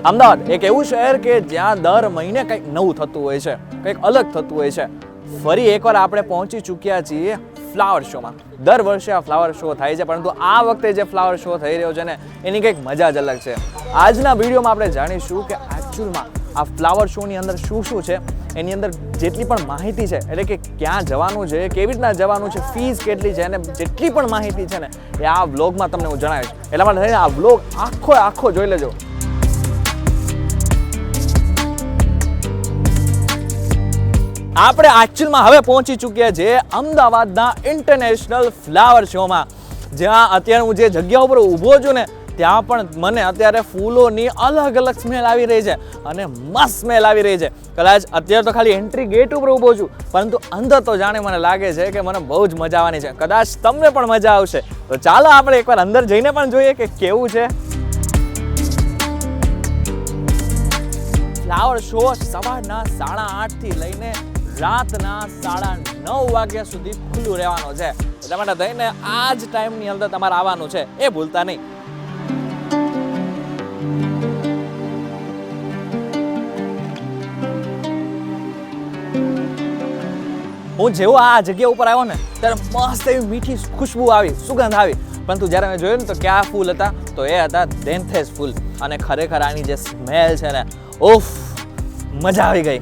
અમદાવાદ એક એવું શહેર કે જ્યાં દર મહિને કંઈક નવું થતું હોય છે, કંઈક અલગ થતું હોય છે. ફરી એકવાર આપણે પહોંચી ચૂક્યા છીએ ફ્લાવર શોમાં. દર વર્ષે આ ફ્લાવર શો થાય છે, પરંતુ આ વખતે જે ફ્લાવર શો થઈ રહ્યો છે ને એની કંઈક મજા જ અલગ છે. આજના વિડીયોમાં આપણે જાણીશું કે એકચ્યુઅલમાં આ ફ્લાવર શોની અંદર શું શું છે, એની અંદર જેટલી પણ માહિતી છે, એટલે કે ક્યાં જવાનું છે, કેવી રીતના જવાનું છે, ફીસ કેટલી છે, અને જેટલી પણ માહિતી છે ને એ આ વ્લોગમાં તમને હું જણાવીશ. એટલા માટે આ વ્લોગ આખો જોઈ લેજો. આપણે એકચ્યુઅલમાં હવે પહોંચી ચૂક્યા છે અમદાવાદના ઇન્ટરનેશનલ ફ્લાવર શોમાં, જ્યાં અત્યારે હું જે જગ્યા ઉપર ઊભો છું ને ત્યાં પણ મને અત્યારે ફૂલોની અલગ અલગ સ્મેલ આવી રહી છે અને મસ્ત સ્મેલ આવી રહી છે. કદાચ અત્યારે તો ખાલી એન્ટ્રી ગેટ ઉપર ઊભો છું, પરંતુ અંદર તો જાણે મને લાગે છે કે મને બહુ જ મજા આવવાની છે. કદાચ તમને પણ મજા આવશે. તો ચાલો આપણે એકવાર અંદર જઈને પણ જોઈએ કે કેવું છે. ફ્લાવર શો સવારના 8:30 થી લઈને રાતના 9:30 વાગ્યા સુધી ખુલ્લું રહેવાનો છે. એટલા માટે થઈને આ જ ટાઈમની અંદર તમારે આવવાનું છે, એ ભૂલતા નહીં. હું જેવો આ જગ્યા ઉપર આવ્યો ને ત્યારે મસ્ત એવી મીઠી ખુશ્બુ આવી, સુગંધ આવી. પરંતુ જ્યારે મેં જોયું ને તો કયા ફૂલ હતા, તો એ હતા ડેન્થેસ ફૂલ. અને ખરેખર આની જે સ્મેલ છે ને, ઓફ, મજા આવી ગઈ.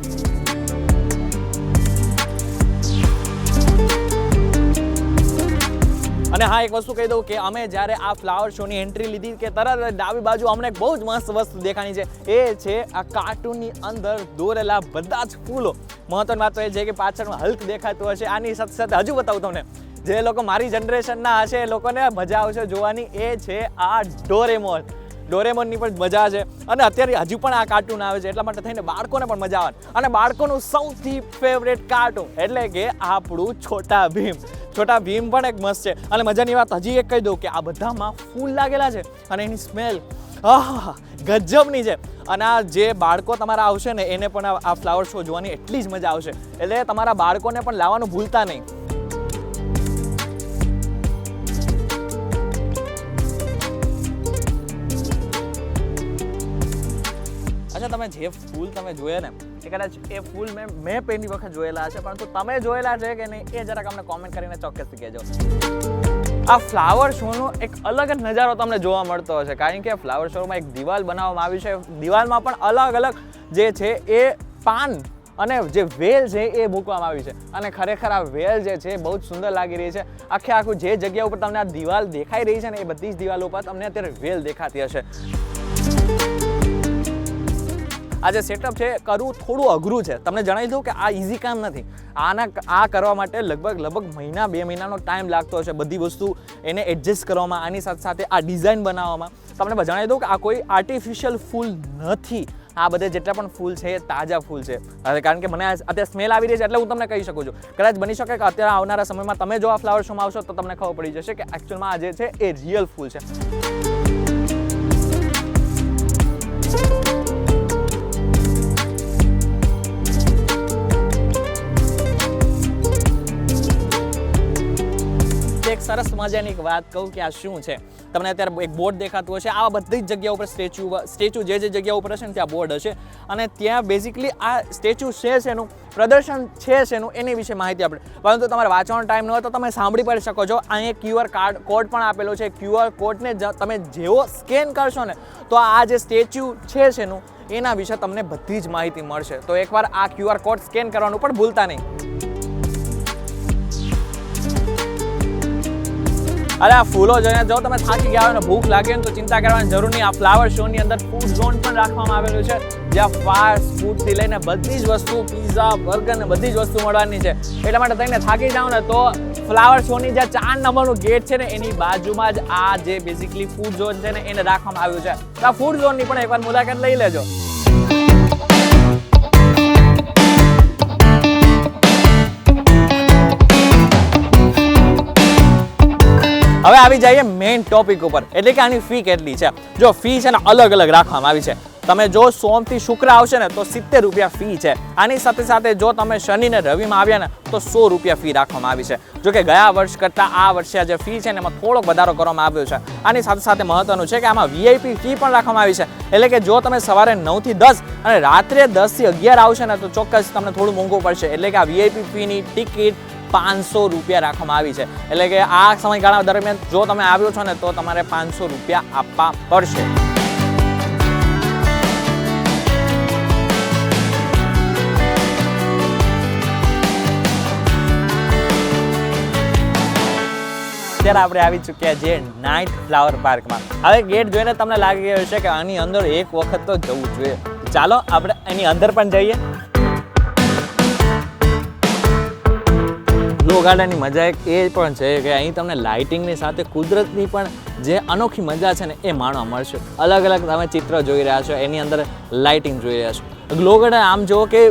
અને હા, એક વસ્તુ કહી દઉં કે અમે જ્યારે આ ફ્લાવર શોની એન્ટ્રી લીધી કે તરત ડાબી બાજુ અમને બહુ જ મસ્ત વસ્તુ દેખાણી છે. એ છે આ કાર્ટૂનની અંદર દોરેલા બધા જ ફૂલો. મહત્વની વાત તો એ છે કે પાછળ હલ્ક દેખાતું હશે. આની સાથે સાથે હજુ બતાવું તમને, જે લોકો મારી જનરેશનના હશે એ લોકોને મજા આવશે જોવાની. એ છે આ ડોરેમોન. ડોરેમોનની પણ મજા છે. અને અત્યારે હજુ પણ આ કાર્ટૂન આવે છે, એટલા માટે થઈને બાળકોને પણ મજા આવે. અને બાળકોનું સૌથી ફેવરેટ કાર્ટૂન એટલે કે આપણું છોટા ભીમ. છોટા ભીમ પણ એક મસ્ત છે. અને મજાની વાત હજી એક કહી દઉં કે આ બધામાં ફૂલ લાગેલા છે અને એની સ્મેલ ગજબની છે. અને આ જે બાળકો તમારા આવશે ને એને પણ આ ફ્લાવર શો જોવાની એટલી જ મજા આવશે. એટલે તમારા બાળકોને પણ લાવવાનું ભૂલતા નહીં. અચ્છા, તમે જે ફૂલ તમે જોયા ને એ કદાચ એ ફૂલ મેં પહેલી વખત જોયેલા છે, પરંતુ તમે જોયેલા છે કે નહીં એ જરાક અમને કોમેન્ટ કરીને ચોક્કસથી કહેજો. આ ફ્લાવર શોનો એક અલગ જ નજારો તમને જોવા મળતો હશે, કારણ કે ફ્લાવર શોમાં એક દિવાલ બનાવવામાં આવી છે. દિવાલમાં પણ અલગ અલગ જે છે એ પાન અને જે વેલ છે એ મૂકવામાં આવી છે. અને ખરેખર આ વેલ જે છે બહુ જ સુંદર લાગી રહી છે. આખું જે જગ્યા ઉપર તમને આ દિવાલ દેખાઈ રહી છે ને એ બધી જ દિવાલો ઉપર તમને અત્યારે વેલ દેખાતી હશે. આ જે સેટઅપ છે કરવું થોડું અઘરું છે. તમને જણાવી દઉં કે આ ઇઝી કામ નથી. આ કરવા માટે લગભગ મહિના 2 મહિનાનો ટાઈમ લાગતો હશે. બધી વસ્તુ એને એડજસ્ટ કરવામાં, આની સાથે સાથે આ ડિઝાઇન બનાવવામાં. તમને જણાવી દઉં કે આ કોઈ આર્ટિફિશિયલ ફૂલ નથી. આ બધે જેટલા પણ ફૂલ છે એ તાજા ફૂલ છે. કારણ કે મને અત્યારે સ્મેલ આવી રહી છે એટલે હું તમને કહી શકું છું. કદાચ બની શકે કે અત્યારે આવનારા સમયમાં તમે જો આ ફ્લાવર શોમાં આવશો તો તમને ખબર પડી જશે કે એકચ્યુઅલમાં આ જે છે એ રિયલ ફૂલ છે. એક સરસ મજાની એક વાત કહું કે આ શું છે. તમને અત્યારે એક બોર્ડ દેખાતું હશે. આ બધી જ જગ્યા ઉપર સ્ટેચ્યુ જે જગ્યા ઉપર હશે ને ત્યાં બોર્ડ હશે. અને ત્યાં બેઝિકલી આ સ્ટેચ્યુ છે શેનું, પ્રદર્શન છે શેનું, એની વિશે માહિતી આપણે. પરંતુ તમારે વાંચવાનો ટાઈમ ન હોય તો તમે સાંભળી પણ શકો છો. અહીંયા QR કોડ પણ આપેલો છે. QR કોડને તમે જેવો સ્કેન કરશો ને તો આ જે સ્ટેચ્યુ છે શેનું એના વિશે તમને બધી જ માહિતી મળશે. તો એકવાર આ QR કોડ સ્કેન કરવાનું પણ ભૂલતા નહીં. અરે આ ફૂલો જોઈને જો તમે થાકી ગયા હોય ને ભૂખ લાગે ને તો ચિંતા કરવાની જરૂર નહીં. આ ફ્લાવર શોની અંદર ફૂડ ઝોન પણ રાખવામાં આવેલું છે, જ્યાં ફાસ્ટ ફૂડથી લઈને બધી જ વસ્તુ, પીઝા, બર્ગર ને બધી જ વસ્તુ મળવાની છે. એટલા માટે થઈને થાકી જાઓ ને તો ફ્લાવર શોની જે 4 નંબરનું ગેટ છે ને એની બાજુમાં જ આ જે બેઝિકલી ફૂડ ઝોન છે ને એને રાખવામાં આવ્યું છે. તો આ ફૂડ ઝોનની પણ એકવાર મુલાકાત લઈ લેજો. હવે આવી જઈએ મેઇન ટોપિક ઉપર, એટલે કે આની ફી કેટલી છે. જો ફી છે ને અલગ અલગ રાખવામાં આવી છે. તમે જો સોમથી શુક્ર આવશે ને તો 70 રૂપિયા ફી છે. આની સાથે સાથે જો તમે શનિ ને રવિમાં આવ્યા ને તો 100 રૂપિયા ફી રાખવામાં આવી છે. જો કે ગયા વર્ષ કરતાં આ વર્ષે જે ફી છે ને એમાં થોડોક વધારો કરવામાં આવ્યો છે. આની સાથે સાથે મહત્વનું છે કે આમાં વીઆઈપી ફી પણ રાખવામાં આવી છે. એટલે કે જો તમે સવારે 9 થી 10 અને રાત્રે 10 થી 11 આવશે ને તો ચોક્કસ તમને થોડું મોંઘું પડશે. એટલે કે આ વીઆઈપી ફીની ટિકિટ 500 રૂપિયા રાખવામાં આવી છે. એટલે કે આ સમયગાળા દરમિયાન જો તમે આવ્યો છો ને તો તમારે 500 રૂપિયા આપવા પડશે. અત્યારે આપણે આવી ચૂક્યા છીએ નાઇટ ફ્લાવર પાર્કમાં. હવે ગેટ જોઈને તમને લાગી ગયું હશે કે આની અંદર એક વખત તો જવું જોઈએ. ચાલો આપણે એની અંદર પણ જઈએ. ગ્લો ગાર્ડનની મજા એક એ પણ છે કે અહીં તમને લાઇટિંગની સાથે કુદરતની પણ જે અનોખી મજા છે ને એ માણવા મળશે. અલગ અલગ તમે ચિત્ર જોઈ રહ્યા છો, એની અંદર લાઇટિંગ જોઈ રહ્યા છો. ગ્લો ગાર્ડન આમ જુઓ કે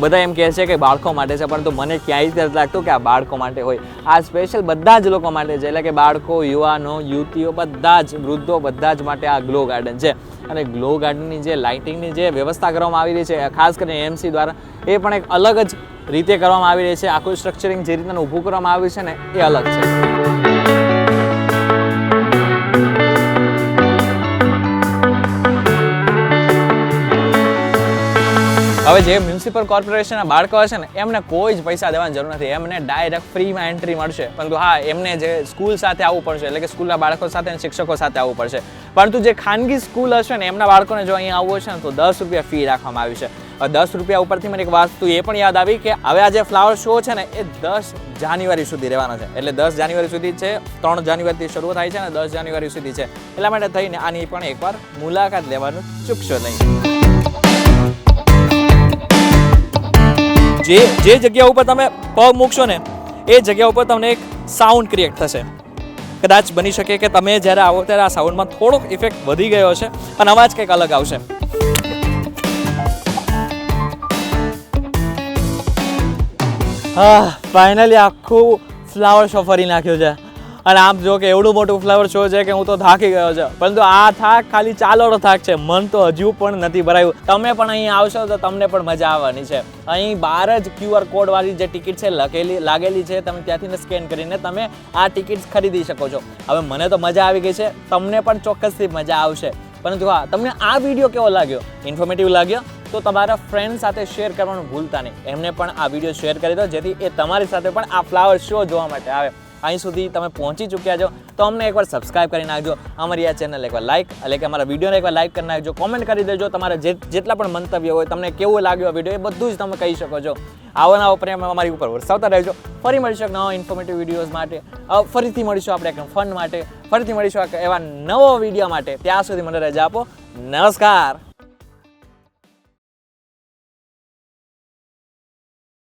બધા એમ કહે છે કે બાળકો માટે છે, પરંતુ મને ક્યાંય નથી લાગતું કે આ બાળકો માટે હોય. આ સ્પેશિયલ બધા જ લોકો માટે છે. એટલે કે બાળકો, યુવાનો, યુવતીઓ, બધા જ વૃદ્ધો, બધા જ માટે આ ગ્લો ગાર્ડન છે. અને ગ્લો ગાર્ડનની જે લાઇટિંગની જે વ્યવસ્થા કરવામાં આવી રહી છે ખાસ કરીને એમસી દ્વારા, એ પણ એક અલગ જ રીતે કરવામાં આવી રહી છે. આખું સ્ટ્રક્ચરિંગ જે રીતના ઊભું કરવામાં આવ્યું છે ને એ અલગ છે. હવે જે મ્યુનિસિપલ કોર્પોરેશનના બાળકો હશે ને એમને કોઈ જ પૈસા દેવાની જરૂર નથી. એમને ડાયરેક્ટ ફ્રીમાં એન્ટ્રી મળશે. પરંતુ હા, એમને જે સ્કૂલ સાથે આવવું પડશે, એટલે કે સ્કૂલના બાળકો સાથે અને શિક્ષકો સાથે આવવું પડશે. પરંતુ જે ખાનગી સ્કૂલ હશે ને એમના બાળકોને જો અહીંયા આવવું હશે ને તો 10 રૂપિયા ફી રાખવામાં આવી છે. 10 રૂપિયા ઉપરથી મને એક વસ્તુ એ પણ યાદ આવી કે હવે આ જે ફ્લાવર શો છે ને એ 10 જાન્યુઆરી સુધી રહેવાનો છે. એટલે 10 જાન્યુઆરી સુધી છે. 3 જાન્યુઆરીથી શરૂ થાય છે અને 10 જાન્યુઆરી સુધી છે. એટલા માટે થઈને આની પણ એકવાર મુલાકાત લેવાનું ચૂકશો નહીં. જે જગ્યા ઉપર તમે પગ મૂકશો ને એ જગ્યા ઉપર તમને એક સાઉન્ડ ક્રિએટ થશે. કદાચ બની શકે કે તમે જ્યારે આવો ત્યારે આ સાઉન્ડમાં થોડોક ઇફેક્ટ વધી ગયો હશે અને અવાજ કંઈક અલગ આવશે. હા, ફાઇનલી આખું ફ્લાવર શો ફરી નાખ્યું છે. અને આમ જો કે એવડું મોટું ફ્લાવર શો છે કે હું તો થાકી ગયો છે. પરંતુ આ થાક ખાલી ચાલોનો થાક છે. મન તો હજુ પણ નથી ભરાયું. તમે પણ અહીં આવશો તો તમને પણ મજા આવવાની છે. અહીં બહાર જ QR કોડ વાળી જે ટિકિટ છે લાગેલી છે. તમે ત્યાંથી સ્કેન કરીને તમે આ ટિકિટ ખરીદી શકો છો. હવે મને તો મજા આવી ગઈ છે. તમને પણ ચોક્કસથી મજા આવશે. પરંતુ હા, તમને આ વિડીયો કેવો લાગ્યો, ઇન્ફોર્મેટિવ લાગ્યો તો તમારા ફ્રેન્ડ સાથે શેર કરવાનું ભૂલતા નહીં. એમને પણ આ વિડીયો શેર કરી દો જેથી એ તમારી સાથે પણ આ ફ્લાવર શો જોવા માટે આવે. અહીં સુધી તમે પહોંચી ચૂક્યા છો તો અમને એકવાર સબસ્ક્રાઇબ કરી નાખજો. અમારી આ ચેનલ એકવાર લાઇક, એટલે કે અમારા વિડીયોને એકવાર લાઇક કરી નાખજો. કોમેન્ટ કરી દેજો તમારા જેટલા પણ મંતવ્ય હોય, તમને કેવો લાગ્યો આ વિડીયો, એ બધું જ તમે કહી શકો છો. આવો નવો પ્રેમ અમારી ઉપર વરસાવતા રહેજો. ફરી મળીશું નવા ઇન્ફોર્મેટિવ વિડીયોઝ માટે. ફરીથી મળીશું આપણે એક ફન માટે. ફરીથી મળીશું એવા નવો વિડીયો માટે. ત્યાં સુધી મને રજા આપો. નમસ્કાર.